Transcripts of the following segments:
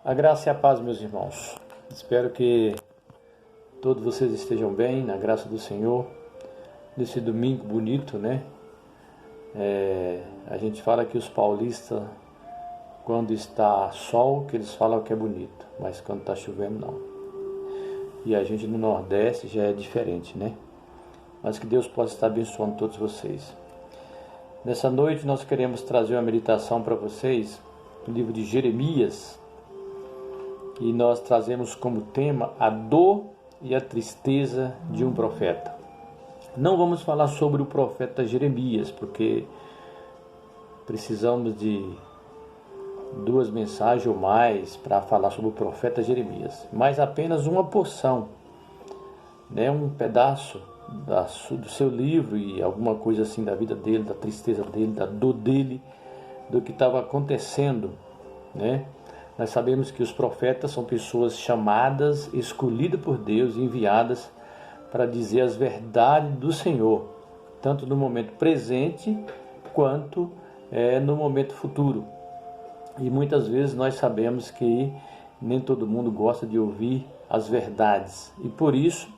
A graça e a paz, meus irmãos. Espero que todos vocês estejam bem, na graça do Senhor, nesse domingo bonito, né? A gente fala que os paulistas, quando está sol, que eles falam que é bonito, mas quando está chovendo, não. E a gente no Nordeste já é diferente, né? Mas que Deus possa estar abençoando todos vocês. Nessa noite nós queremos trazer uma meditação para vocês, no livro de Jeremias, e nós trazemos como tema a dor e a tristeza de um profeta. Não vamos falar sobre o profeta Jeremias, porque precisamos de 2 mensagens ou mais para falar sobre o profeta Jeremias, mas apenas uma porção, né? Um pedaço do seu livro e alguma coisa assim da vida dele, da tristeza dele, da dor dele, do que estava acontecendo, né? Nós sabemos que os profetas são pessoas chamadas, escolhidas por Deus e enviadas para dizer as verdades do Senhor, tanto no momento presente quanto no momento futuro. E muitas vezes nós sabemos que nem todo mundo gosta de ouvir as verdades. E por isso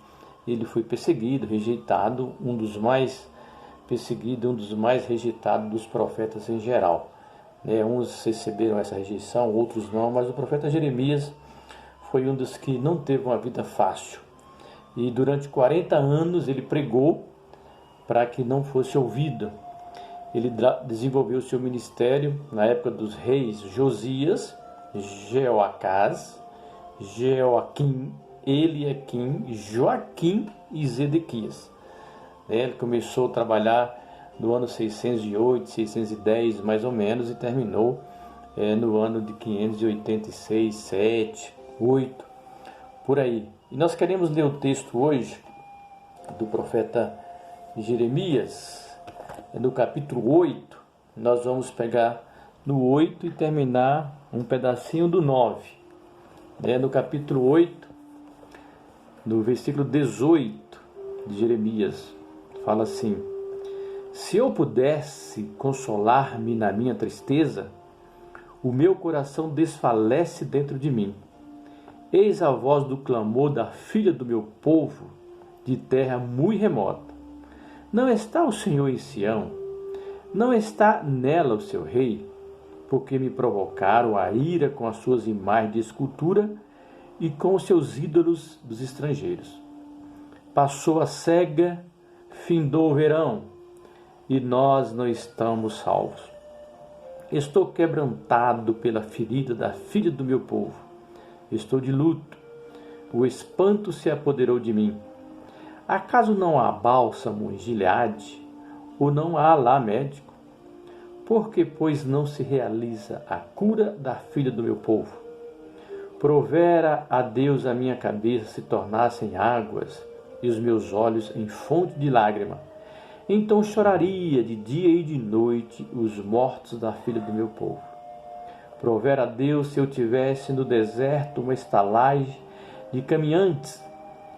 ele foi perseguido, rejeitado, um dos mais perseguidos, um dos mais rejeitados dos profetas em geral. Uns receberam essa rejeição, outros não, mas o profeta Jeremias foi um dos que não teve uma vida fácil. E durante 40 anos ele pregou para que não fosse ouvido. Ele desenvolveu seu ministério na época dos reis Josias, Jeoacás, Jeoaquim, Eliaquim, Joaquim e Zedequias. Ele começou a trabalhar no ano 608, 610 mais ou menos, e terminou no ano de 586, 7, 8, por aí. E nós queremos ler o texto hoje do profeta Jeremias, no capítulo 8, nós vamos pegar no 8 e terminar um pedacinho do 9. No capítulo 8, no versículo 18 de Jeremias, fala assim: se eu pudesse consolar-me na minha tristeza, o meu coração desfalece dentro de mim. Eis a voz do clamor da filha do meu povo, de terra muito remota. Não está o Senhor em Sião? Não está nela o seu rei? Porque me provocaram a ira com as suas imagens de escultura e com os seus ídolos dos estrangeiros. Passou a cega, findou o verão, e nós não estamos salvos. Estou quebrantado pela ferida da filha do meu povo. Estou de luto. O espanto se apoderou de mim. Acaso não há bálsamo em Gileade? Ou não há lá médico? Por que, pois, não se realiza a cura da filha do meu povo? Provera a Deus a minha cabeça se tornasse em águas e os meus olhos em fonte de lágrima. Então choraria de dia e de noite os mortos da filha do meu povo. Provera a Deus se eu tivesse no deserto uma estalagem de caminhantes.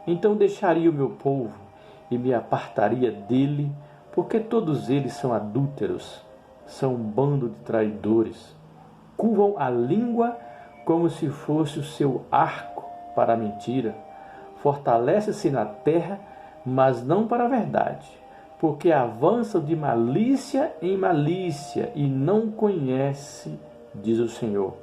Então deixaria o meu povo e me apartaria dele, porque todos eles são adúlteros, são um bando de traidores. Curvam a língua como se fosse o seu arco para a mentira. Fortalece-se na terra, mas não para a verdade. Porque avançam de malícia em malícia e não conhece, diz o Senhor.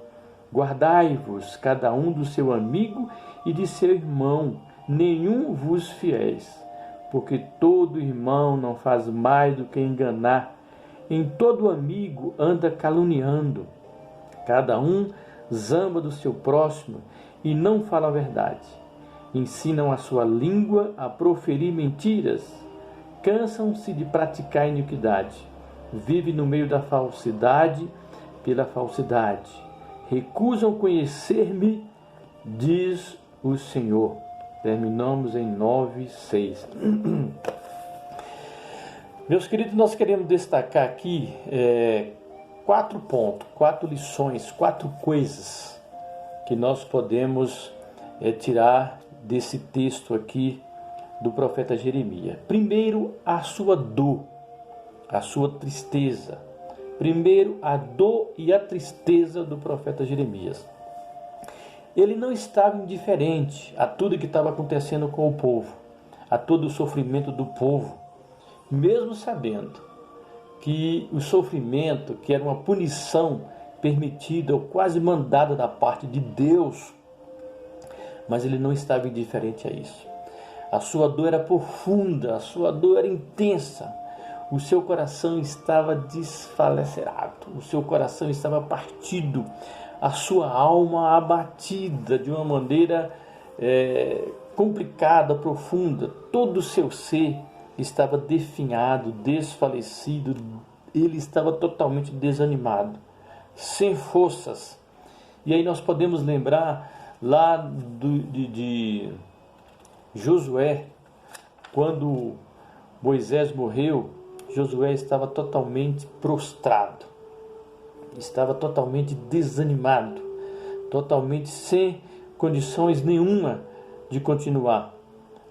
Guardai-vos cada um do seu amigo e de seu irmão, nenhum vos fiéis. Porque todo irmão não faz mais do que enganar, em todo amigo anda caluniando. Cada um zamba do seu próximo e não fala a verdade. Ensinam a sua língua a proferir mentiras. Cansam-se de praticar iniquidade. Vive no meio da falsidade pela falsidade. Recusam conhecer-me, diz o Senhor. Terminamos em 9:6. Meus queridos, nós queremos destacar aqui 4 pontos, 4 lições, 4 coisas que nós podemos tirar desse texto aqui do profeta Jeremias. Primeiro, a sua dor, a sua tristeza. Primeiro, a dor e a tristeza do profeta Jeremias. ele não estava indiferente a tudo que estava acontecendo com o povo, a todo o sofrimento do povo, mesmo sabendo que o sofrimento, que era uma punição permitida ou quase mandada da parte de Deus, mas ele não estava indiferente a isso. A sua dor era profunda, a sua dor era intensa. O seu coração estava desfalecerado, o seu coração estava partido, a sua alma abatida de uma maneira complicada, profunda. Todo o seu ser estava definhado, desfalecido, ele estava totalmente desanimado, sem forças. E aí nós podemos lembrar lá de Josué, quando Moisés morreu, Josué estava totalmente prostrado, estava totalmente desanimado, totalmente sem condições nenhuma de continuar,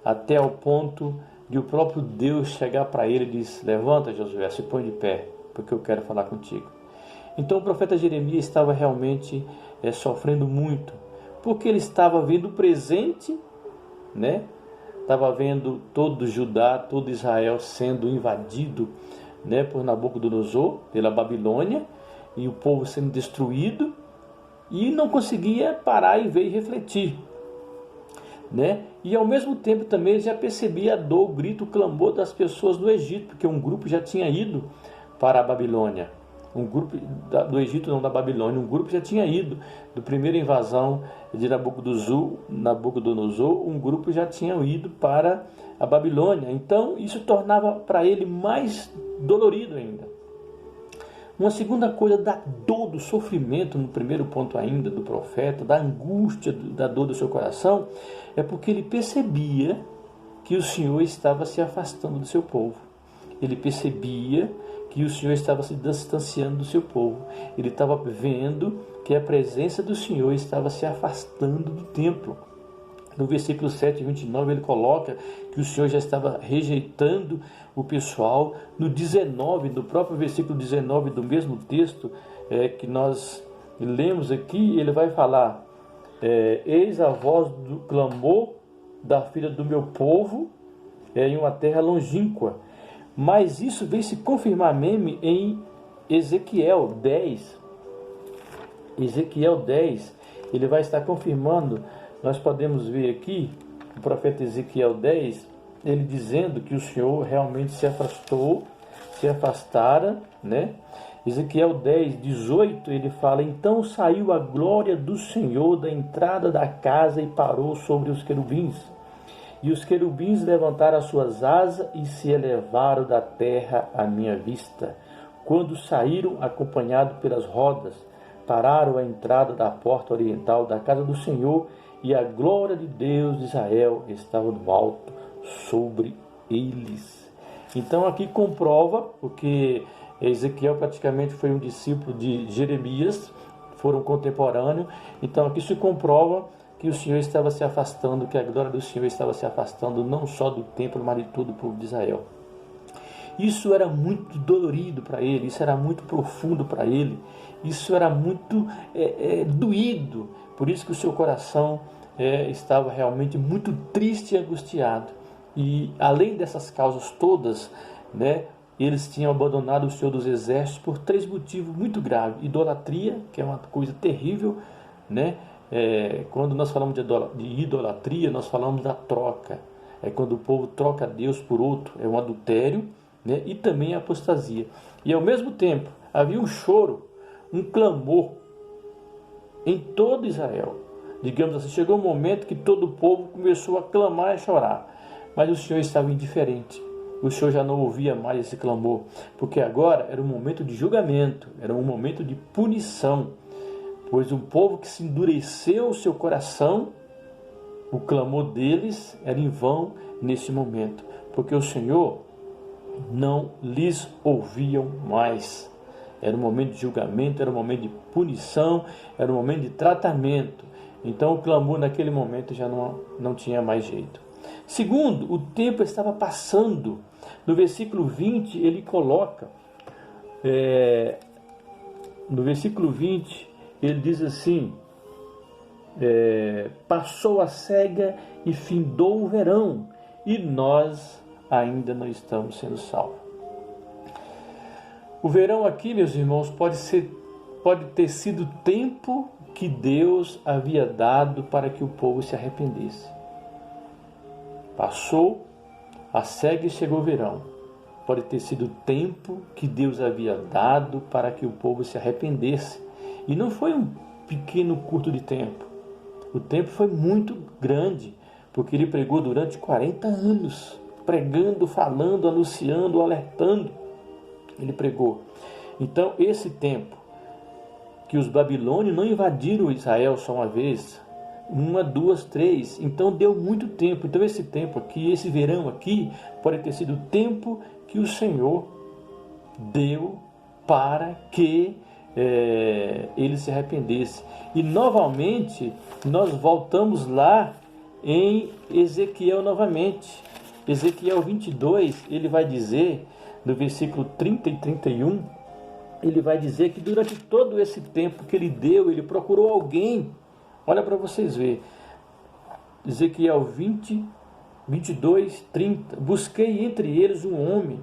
até ao ponto de o próprio Deus chegar para ele e dizer: levanta, Josué, se põe de pé, porque eu quero falar contigo. Então o profeta Jeremias estava realmente sofrendo muito, porque ele estava vendo o presente, né? Estava vendo todo Judá, todo Israel sendo invadido, né, por Nabucodonosor, pela Babilônia, e o povo sendo destruído, e não conseguia parar e ver e refletir, né? E ao mesmo tempo também ele já percebia a dor, o grito, o clamor das pessoas do Egito, porque um grupo já tinha ido para a Babilônia. Um grupo do Egito, não da Babilônia, um grupo já tinha ido do primeira invasão de Nabucodonosor, um grupo já tinha ido para a Babilônia. Então isso tornava para ele mais dolorido ainda. Uma segunda coisa da dor, do sofrimento, no primeiro ponto ainda do profeta, da angústia, da dor do seu coração, é porque ele percebia que o Senhor estava se afastando do seu povo. Ele percebia que o Senhor estava se distanciando do seu povo. Ele estava vendo que a presença do Senhor estava se afastando do templo. No versículo 7 e 29 ele coloca que o Senhor já estava rejeitando o pessoal. No 19, no próprio versículo 19 do mesmo texto que nós lemos aqui, ele vai falar: eis a voz do clamor da filha do meu povo em uma terra longínqua. Mas isso vem se confirmar mesmo em Ezequiel 10. Ezequiel 10, ele vai estar confirmando. Nós podemos ver aqui, o profeta Ezequiel 10, ele dizendo que o Senhor realmente se afastara, né? Ezequiel 10, 18, ele fala: então saiu a glória do Senhor da entrada da casa e parou sobre os querubins. E os querubins levantaram as suas asas e se elevaram da terra à minha vista. Quando saíram, acompanhados pelas rodas, pararam à entrada da porta oriental da casa do Senhor, e a glória de Deus de Israel estava no alto sobre eles. Então aqui comprova, porque Ezequiel praticamente foi um discípulo de Jeremias, foram contemporâneos, então aqui se comprova que o Senhor estava se afastando, que a glória do Senhor estava se afastando não só do templo, mas de todo o povo de Israel. Isso era muito dolorido para ele, isso era muito profundo para ele, isso era muito doído, por isso que o seu coração estava realmente muito triste e angustiado. E além dessas causas todas, né, eles tinham abandonado o Senhor dos Exércitos por 3 motivos muito graves: idolatria, que é uma coisa terrível, né? Quando nós falamos de idolatria, nós falamos da troca. É quando o povo troca Deus por outro, é um adultério, né? E também a apostasia. E ao mesmo tempo havia um choro, um clamor em todo Israel. Digamos assim, chegou um momento que todo o povo começou a clamar e a chorar, mas o Senhor estava indiferente. O Senhor já não ouvia mais esse clamor, porque agora era um momento de julgamento, era um momento de punição. Pois um povo que se endureceu o seu coração, o clamor deles era em vão nesse momento, porque o Senhor não lhes ouviam mais. Era um momento de julgamento, era um momento de punição, era um momento de tratamento. Então o clamor naquele momento já não tinha mais jeito. Segundo, o tempo estava passando. No versículo 20 ele coloca, no versículo 20, ele diz assim, passou a cega e findou o verão, e nós ainda não estamos sendo salvos. O verão aqui, meus irmãos, pode ter sido o tempo que Deus havia dado para que o povo se arrependesse. Passou a cega e chegou o verão. Pode ter sido o tempo que Deus havia dado para que o povo se arrependesse. E não foi um pequeno curto de tempo. O tempo foi muito grande, porque ele pregou durante 40 anos, pregando, falando, anunciando, alertando. Ele pregou. Então, esse tempo que os babilônios não invadiram Israel só uma vez, uma, duas, três, então deu muito tempo. Então esse tempo aqui, esse verão aqui, pode ter sido o tempo que o Senhor deu para que ele se arrependesse. E novamente nós voltamos lá em Ezequiel novamente. Ezequiel 22, ele vai dizer, no versículo 30 e 31, ele vai dizer que durante todo esse tempo que ele deu, ele procurou alguém. Olha para vocês verem. Ezequiel 22, 30. Busquei entre eles um homem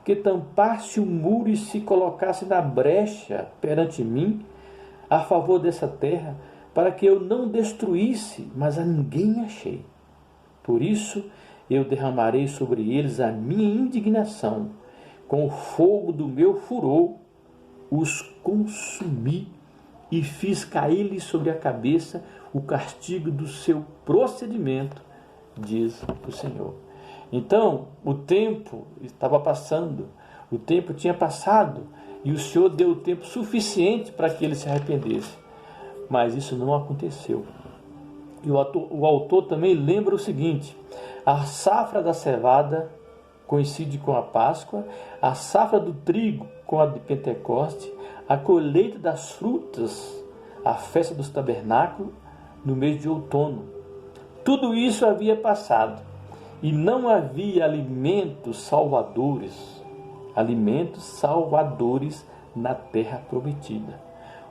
que tampasse o muro e se colocasse na brecha perante mim, a favor dessa terra, para que eu não destruísse, mas a ninguém achei. Por isso eu derramarei sobre eles a minha indignação, com o fogo do meu furor os consumi e fiz cair-lhes sobre a cabeça o castigo do seu procedimento, diz o Senhor. Então, o tempo estava passando, o tempo tinha passado, e o Senhor deu o tempo suficiente para que ele se arrependesse. Mas isso não aconteceu. E o autor também lembra o seguinte: a safra da cevada coincide com a Páscoa, a safra do trigo com a de Pentecoste, a colheita das frutas, a festa dos tabernáculos, no mês de outono. Tudo isso havia passado e não havia alimentos salvadores na terra prometida.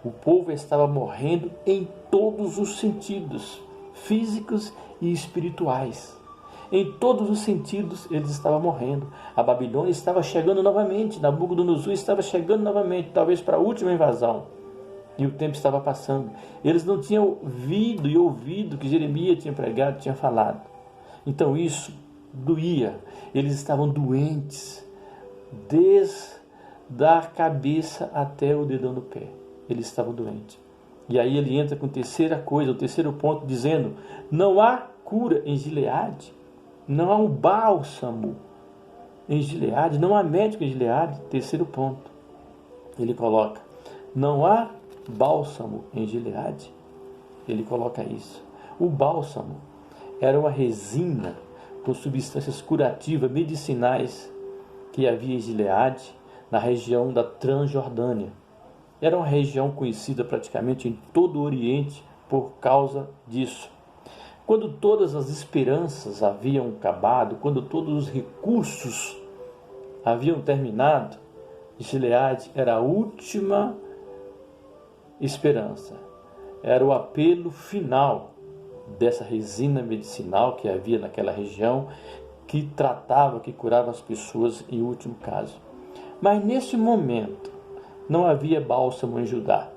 O povo estava morrendo em todos os sentidos, físicos e espirituais. Em todos os sentidos eles estavam morrendo. A Babilônia estava chegando novamente, Nabucodonosor estava chegando novamente, talvez para a última invasão. E o tempo estava passando. Eles não tinham ouvido o que Jeremias tinha pregado, tinha falado. Então isso doía. Eles estavam doentes, desde a cabeça até o dedão do pé. Eles estavam doentes. E aí ele entra com a terceira coisa, o terceiro ponto, dizendo: não há cura em Gileade. Não há um bálsamo em Gileade, não há médico em Gileade. Terceiro ponto, ele coloca: não há bálsamo em Gileade. Ele coloca isso. O bálsamo era uma resina com substâncias curativas, medicinais, que havia em Gileade, na região da Transjordânia. Era uma região conhecida praticamente em todo o Oriente por causa disso. Quando todas as esperanças haviam acabado, quando todos os recursos haviam terminado, Gileade era a última esperança. Era o apelo final dessa resina medicinal que havia naquela região, que tratava, que curava as pessoas em último caso. Mas nesse momento não havia bálsamo em Judá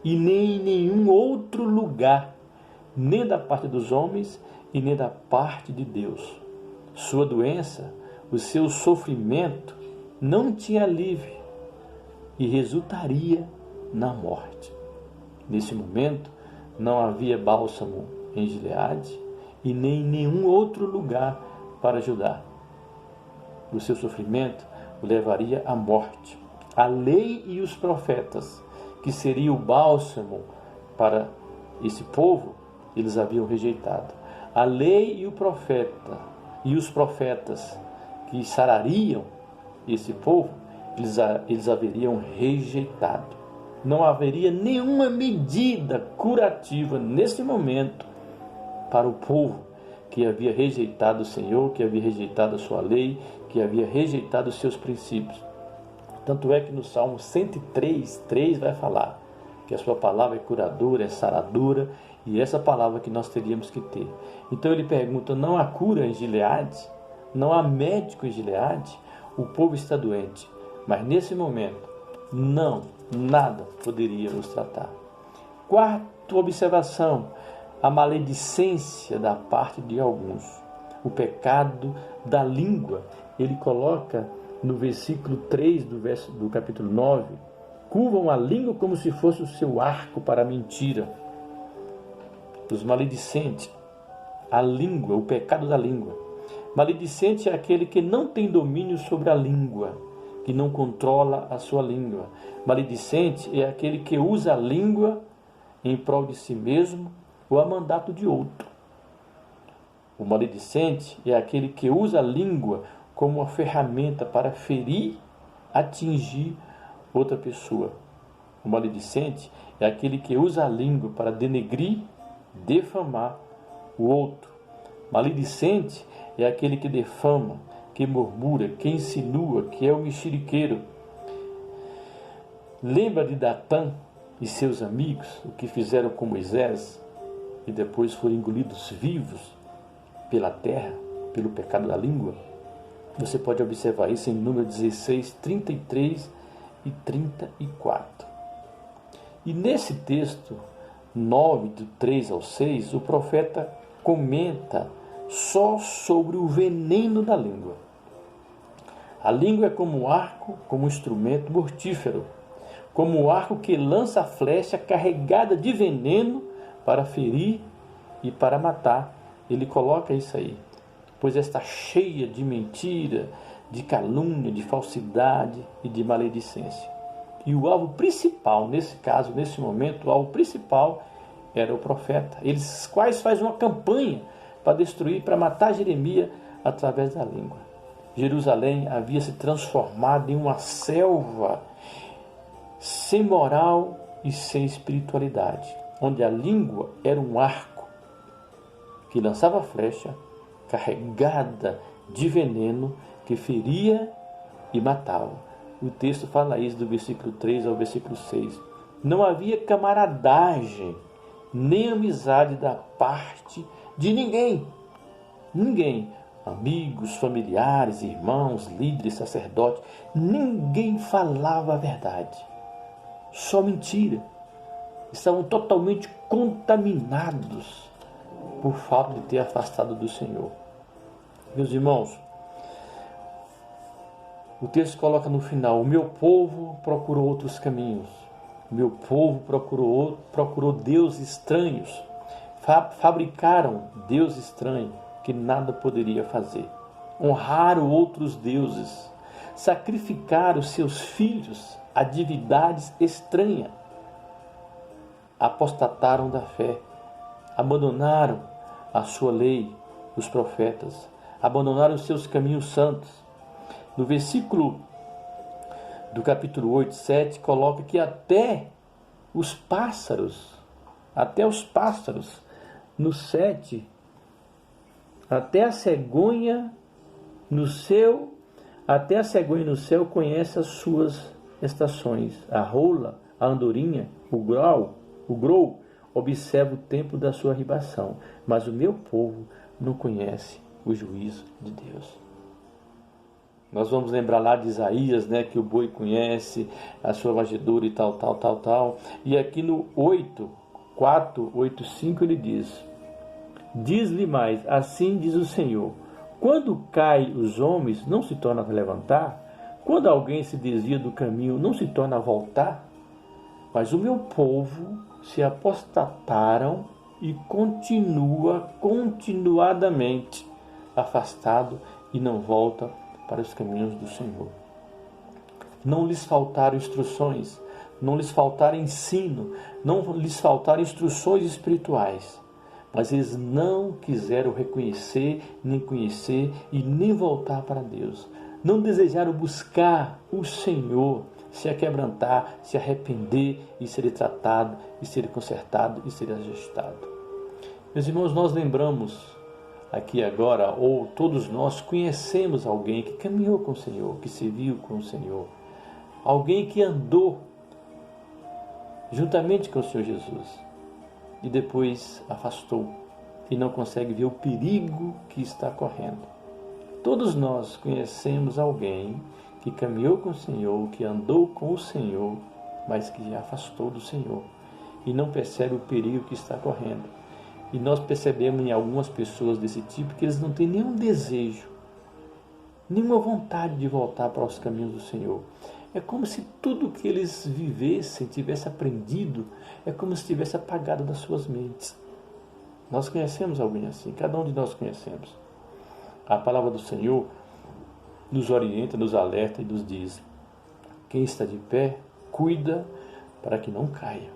e nem em nenhum outro lugar, nem da parte dos homens e nem da parte de Deus. Sua doença, o seu sofrimento não tinha alívio e resultaria na morte. Nesse momento não havia bálsamo em Gileade e nem em nenhum outro lugar para ajudar. O seu sofrimento o levaria à morte. A lei e os profetas, que seria o bálsamo para esse povo, eles haviam rejeitado. A lei e o profeta e os profetas que sarariam esse povo, eles haveriam rejeitado. Não haveria nenhuma medida curativa nesse momento para o povo que havia rejeitado o Senhor, que havia rejeitado a sua lei, que havia rejeitado os seus princípios. Tanto é que no Salmo 103, 3 vai falar que a sua palavra é curadora, é saradora E essa palavra que nós teríamos que ter. Então ele pergunta, não há cura em Gileade? Não há médico em Gileade? O povo está doente. Mas nesse momento, nada poderia nos tratar. Quarta observação, a maledicência da parte de alguns. O pecado da língua. Ele coloca no versículo 3 do capítulo 9, curvam a língua como se fosse o seu arco para a mentira. Os maledicentes, a língua, o pecado da língua. Maledicente é aquele que não tem domínio sobre a língua, que não controla a sua língua. Maledicente é aquele que usa a língua em prol de si mesmo ou a mandato de outro. O maledicente é aquele que usa a língua como uma ferramenta para ferir, atingir outra pessoa. O maledicente é aquele que usa a língua para denegrir, defamar o outro. Maledicente é aquele que defama, que murmura, que insinua, que é o mexeriqueiro. Lembra de Datã e seus amigos, o que fizeram com Moisés e depois foram engolidos vivos pela terra, pelo pecado da língua? Você pode observar isso em Número 16, 33 e 34. E nesse texto 9, do 3 ao 6, o profeta comenta só sobre o veneno da língua. A língua é como um arco, como um instrumento mortífero, como um arco que lança a flecha carregada de veneno para ferir e para matar. Ele coloca isso aí, pois está cheia de mentira, de calúnia, de falsidade e de maledicência. E o alvo principal, nesse caso, nesse momento, o alvo principal era o profeta. Eles quais faz uma campanha para destruir, para matar Jeremias através da língua. Jerusalém havia se transformado em uma selva sem moral e sem espiritualidade, onde a língua era um arco que lançava flecha carregada de veneno que feria e matava. O texto fala isso do versículo 3 ao versículo 6. Não havia camaradagem, nem amizade da parte de ninguém. Ninguém. Amigos, familiares, irmãos, líderes, sacerdotes. Ninguém falava a verdade. Só mentira. Estavam totalmente contaminados por falta de ter afastado do Senhor. Meus irmãos, o texto coloca no final, o meu povo procurou outros caminhos. O meu povo procurou deuses estranhos. Fabricaram Deus estranho que nada poderia fazer. Honraram outros deuses. Sacrificaram seus filhos a divindades estranhas. Apostataram da fé. Abandonaram a sua lei, os profetas. Abandonaram os seus caminhos santos. No versículo do capítulo 8, 7, coloca que até os pássaros no 7, até a cegonha no céu conhece as suas estações. A rola, a andorinha, o grou, observa o tempo da sua ribação. Mas o meu povo não conhece o juízo de Deus. Nós vamos lembrar lá de Isaías, né, que o boi conhece a sua manjedoura e tal. E aqui no 4:8-5 ele diz: diz-lhe mais, assim diz o Senhor, quando cai os homens, não se torna a levantar? Quando alguém se desvia do caminho, não se torna a voltar? Mas o meu povo se apostataram e continua continuadamente afastado e não volta para os caminhos do Senhor. Não lhes faltaram instruções, não lhes faltaram ensino, não lhes faltaram instruções espirituais, mas eles não quiseram reconhecer, nem conhecer e nem voltar para Deus. Não desejaram buscar o Senhor, se aquebrantar, se arrepender e ser tratado, e ser consertado e ser ajustado. Meus irmãos, nós lembramos aqui agora, ou todos nós conhecemos alguém que caminhou com o Senhor, que serviu com o Senhor, alguém que andou juntamente com o Senhor Jesus. e depois afastou e não consegue ver o perigo que está correndo. Todos nós conhecemos alguém que caminhou com o Senhor, que andou com o Senhor, mas que já afastou do Senhor e não percebe o perigo que está correndo. E nós percebemos em algumas pessoas desse tipo que eles não têm nenhum desejo, nenhuma vontade de voltar para os caminhos do Senhor. É como se tudo que eles vivessem, tivesse aprendido, é como se tivesse apagado das suas mentes. Nós conhecemos alguém assim, cada um de nós conhecemos. A palavra do Senhor nos orienta, nos alerta e nos diz: quem está de pé, cuida para que não caia.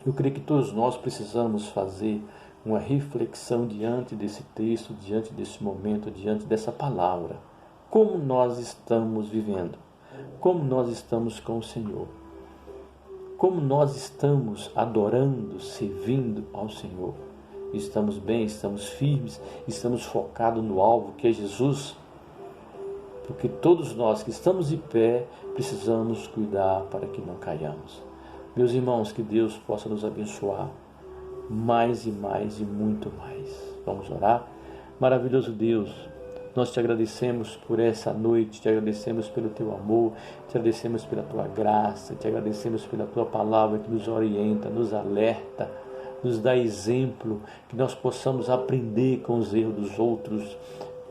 Eu creio que todos nós precisamos fazer uma reflexão diante desse texto, diante desse momento, diante dessa palavra. Como nós estamos vivendo? Como nós estamos com o Senhor? Como nós estamos adorando, servindo ao Senhor? Estamos bem, estamos firmes, estamos focados no alvo que é Jesus? Porque todos nós que estamos de pé precisamos cuidar para que não caiamos. Meus irmãos, que Deus possa nos abençoar mais e mais e muito mais. Vamos orar? Maravilhoso Deus, nós te agradecemos por essa noite, te agradecemos pelo teu amor, te agradecemos pela tua graça, te agradecemos pela tua palavra que nos orienta, nos alerta, nos dá exemplo, que nós possamos aprender com os erros dos outros.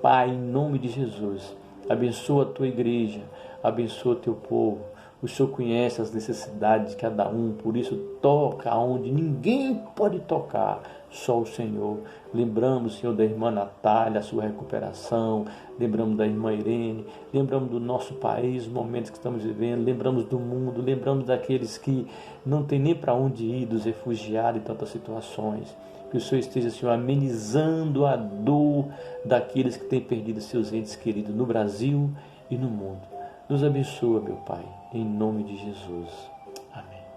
Pai, em nome de Jesus, abençoa a tua igreja, abençoa o teu povo. O Senhor conhece as necessidades de cada um, por isso toca onde ninguém pode tocar, só o Senhor. Lembramos, Senhor, da irmã Natália, a sua recuperação, lembramos da irmã Irene, lembramos do nosso país, os momentos que estamos vivendo, lembramos do mundo, lembramos daqueles que não tem nem para onde ir, dos refugiados em tantas situações. Que o Senhor esteja, Senhor, amenizando a dor daqueles que têm perdido seus entes queridos no Brasil e no mundo. Nos abençoa, meu Pai, em nome de Jesus. Amém.